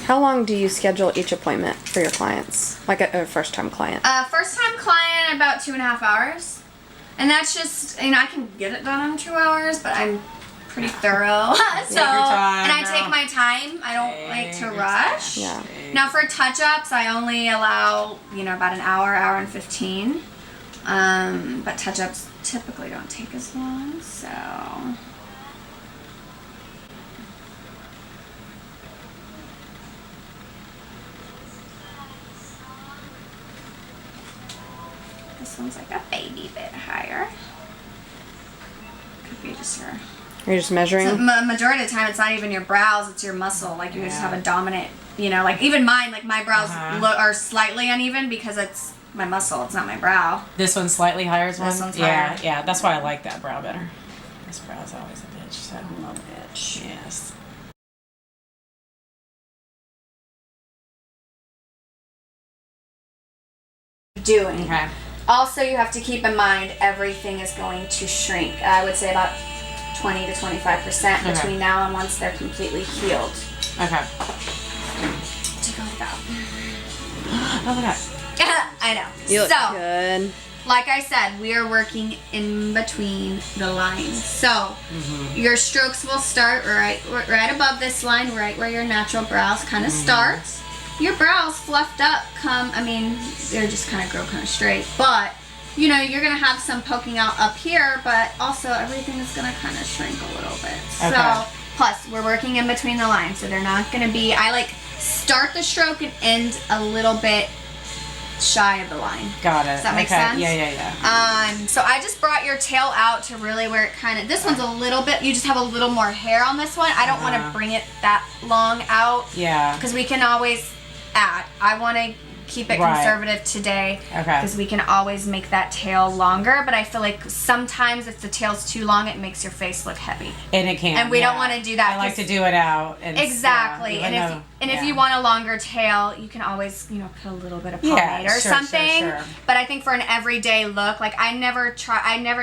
How long do you schedule each appointment for your clients? Like a first-time client? First time client, about 2.5 hours. And that's just, I can get it done in 2 hours, but I'm pretty thorough. So, and I take my time. I don't like to rush. Yeah. Now for touch-ups, I only allow, about an hour, hour and 15. But touch-ups typically don't take as long, so. This one's like a baby bit higher. Could be just your... You're just measuring? So, majority of the time, it's not even your brows, it's your muscle. Like, you just have a dominant, like, even mine, like, my brows are slightly uneven because it's my muscle, it's not my brow. This one's slightly higher as well? This one's higher. Yeah, that's why I like that brow better. This brow's always a bitch, so. A bitch. Yes. Doing. Okay. Also, you have to keep in mind everything is going to shrink. I would say about 20 to 25% between now and once they're completely healed. Okay. To go without. Oh my god. I know. You look good. Like I said, we are working in between the lines. So, your strokes will start right above this line, right where your natural brows kind of start. Your brows fluffed up they're just kind of grow kind of straight. But, you're going to have some poking out up here, but also everything is going to kind of shrink a little bit. Okay. So, plus, we're working in between the lines, so they're not going to be, I start the stroke and end a little bit shy of the line. Got it. Does that make sense? Yeah. So I just brought your tail out to really where it kind of, this one's a little bit, you just have a little more hair on this one. I don't want to bring it that long out. Yeah. Because we can always add. I want to keep it conservative today. Okay. Because we can always make that tail longer, but I feel like sometimes if the tail's too long, it makes your face look heavy. And it can. And we don't want to do that. I like to do it out. And exactly. If you want a longer tail, you can always, put a little bit of pomade or something. Sure. But I think for an everyday look, like I never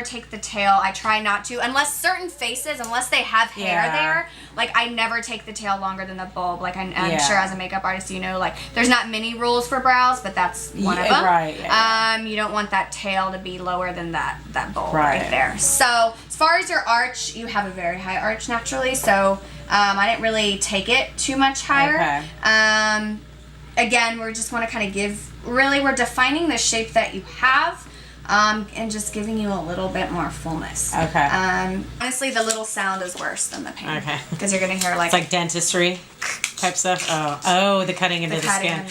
take the tail. I try not to, unless certain faces, unless they have hair there. Like I never take the tail longer than the bulb. Like I'm sure as a makeup artist, like there's not many rules for brows, but that's one of them. Right. Yeah. You don't want that tail to be lower than that bulb right there. So as far as your arch, you have a very high arch naturally. So I didn't really take it too much higher. Okay. Again, we just want to kind of we're defining the shape that you have. And just giving you a little bit more fullness. Okay. Honestly, the little sound is worse than the pain. Okay. Because you're going to hear it's like dentistry type stuff. Oh, the cutting into the skin.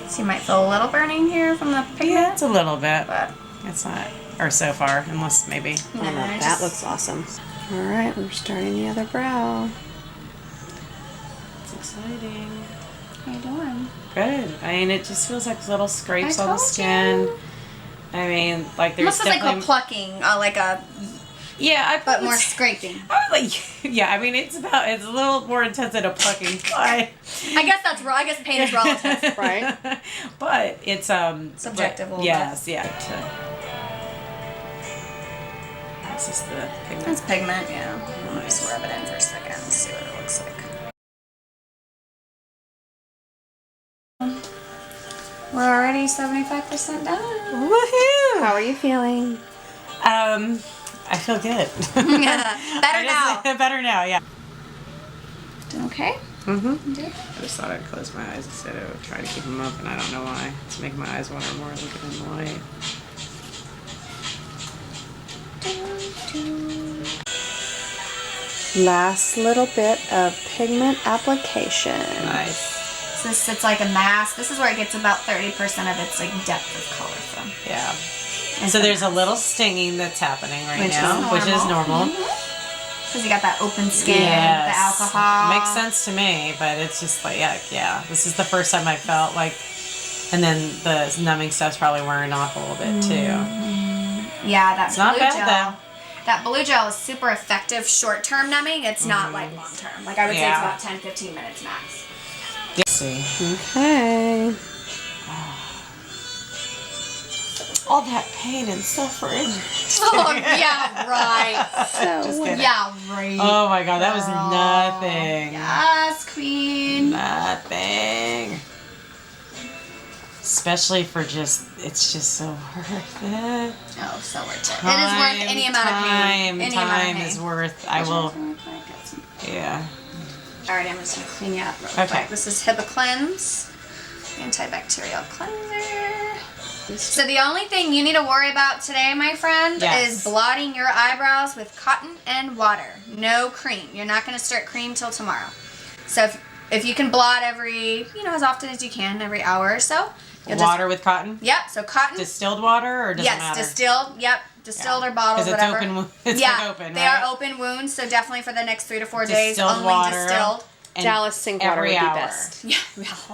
So you might feel a little burning here from the pigment. Yeah, it's a little bit, but it's not. Or so far, unless maybe. That looks awesome. All right, we're starting the other brow. It's exciting. How you doing? Good. It just feels like little scrapes on the skin. There's almost definitely like a plucking, but more scraping. It's a little more intense than a plucking, but I guess that's I guess pain is relative, right? But it's subjective. Yes, yeah. This is the pigment. It's pigment, yeah. I'll just rub it in for a second and see what it looks like. We're already 75% done. Woohoo! How are you feeling? I feel good. Better now. Better now, yeah. Doing okay? Mm-hmm. I just thought I'd close my eyes instead of trying to keep them open. I don't know why. It's making my eyes water more looking in the light. Last little bit of pigment application. Nice. So this sits like a mask. This is where it gets about 30% of its depth of color from. Yeah. So there's a little stinging that's happening right now, which is normal. Because you got that open skin, the alcohol. Makes sense to me, but it's just like, yeah. This is the first time I felt like And then the numbing stuff's probably wearing off a little bit too. Yeah, that's It's not blue bad gel. though. That blue gel is super effective short-term numbing. It's not like long-term. Like I would say it's Yeah. about 10-15 minutes max. Let's see. Okay. All that pain and suffering. Oh, yeah, right. So, kidding. Yeah, right. Oh my god, that was Girl. nothing. Yes, queen. Nothing. Especially for it's just so worth it. Oh, so worth it. It is worth any amount of pain. Any amount of Time pain. is worth. I will. Yeah. Alright, I'm just going to clean you up real Okay. quick. This is Hehe Cleanse. Antibacterial cleanser. So the only thing you need to worry about today, my friend, Yes. is blotting your eyebrows with cotton and water. No cream. You're not going to start cream till tomorrow. So if you can blot every, as often as you can, every hour or so. Water with cotton? Yep, so cotton. Distilled water or does it Yes, matter? distilled. Yep, distilled or bottled, Because it's whatever. open. It's yeah, like open, they right? are open wounds, so definitely for the next 3 to 4 days, Distilled only water. distilled. And Dallas sink water would every be hour. best. Yeah.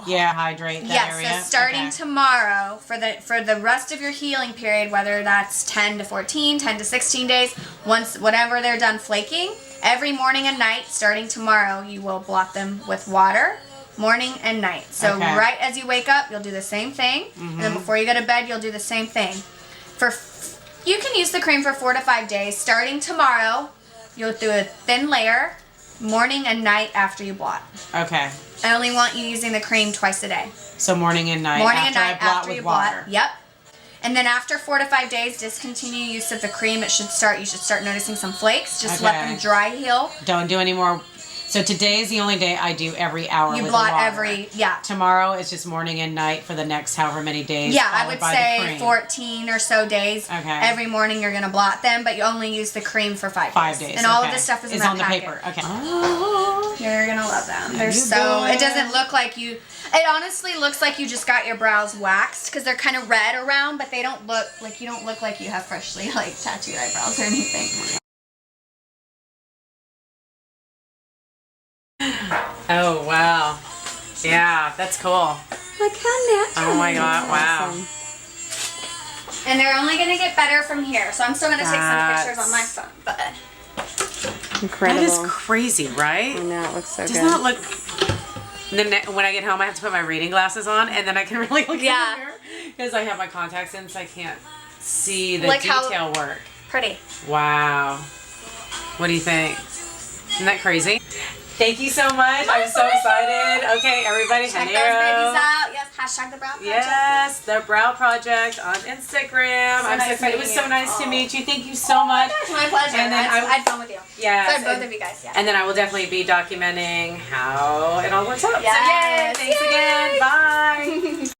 Yeah, hydrate that Yes, area. so starting Okay. tomorrow, for the rest of your healing period, whether that's 10 to 14, 10 to 16 days, whenever they're done flaking, every morning and night, starting tomorrow, you will blot them with water, morning and night. So Okay. right as you wake up, you'll do the same thing, and then before you go to bed, you'll do the same thing. You can use the cream for 4 to 5 days. Starting tomorrow, you'll do a thin layer, morning and night after you blot. Okay. I only want you using the cream twice a day. So morning and night. Morning after and night I blot after with you water. blot. Yep. And then after 4 to 5 days, discontinue use of the cream. You should start noticing some flakes. Just let Okay. them dry heal. Don't do any more. So today is the only day I do every hour You with blot the water. yeah. Tomorrow is just morning and night for the next however many days. Yeah, I followed would by the say cream. 14 or so days. Okay. Every morning you're going to blot them, but you only use the cream for 5 days. 5 days. And all okay. of this stuff is in It's that on the packet. paper. Okay. Oh. You're going to love them. They're You so, good. it doesn't look like you, it honestly looks like you just got your brows waxed because they're kind of red around, but they don't look like, you don't look like you have freshly tattooed eyebrows or anything. Oh, wow. Yeah, that's cool. Look how natural. Oh my god, wow. Awesome. And they're only going to get better from here. So I'm still going to take some That's- pictures on my phone. But Incredible. That is crazy, right? I know, it looks so Does good. not look. And then when I get home, I have to put my reading glasses on, and then I can really look Yeah. in the mirror because I have my contacts in, so I can't see the Like how- detail work. pretty. Wow. What do you think? Isn't that crazy? Thank you so much. I'm so pleasure. excited. Okay, everybody, Check those hello. babies out. Yes, hashtag the brow project. Yes, the Brow Project on Instagram. So I'm nice so excited. It was meeting so you. nice to Oh. meet you. Thank you so much. Gosh, my pleasure. And then I had fun with you. Yes, So both and- of you guys, yeah. And then I will definitely be documenting how it all works out. Yes. So yay! Thanks Yay. again. Bye.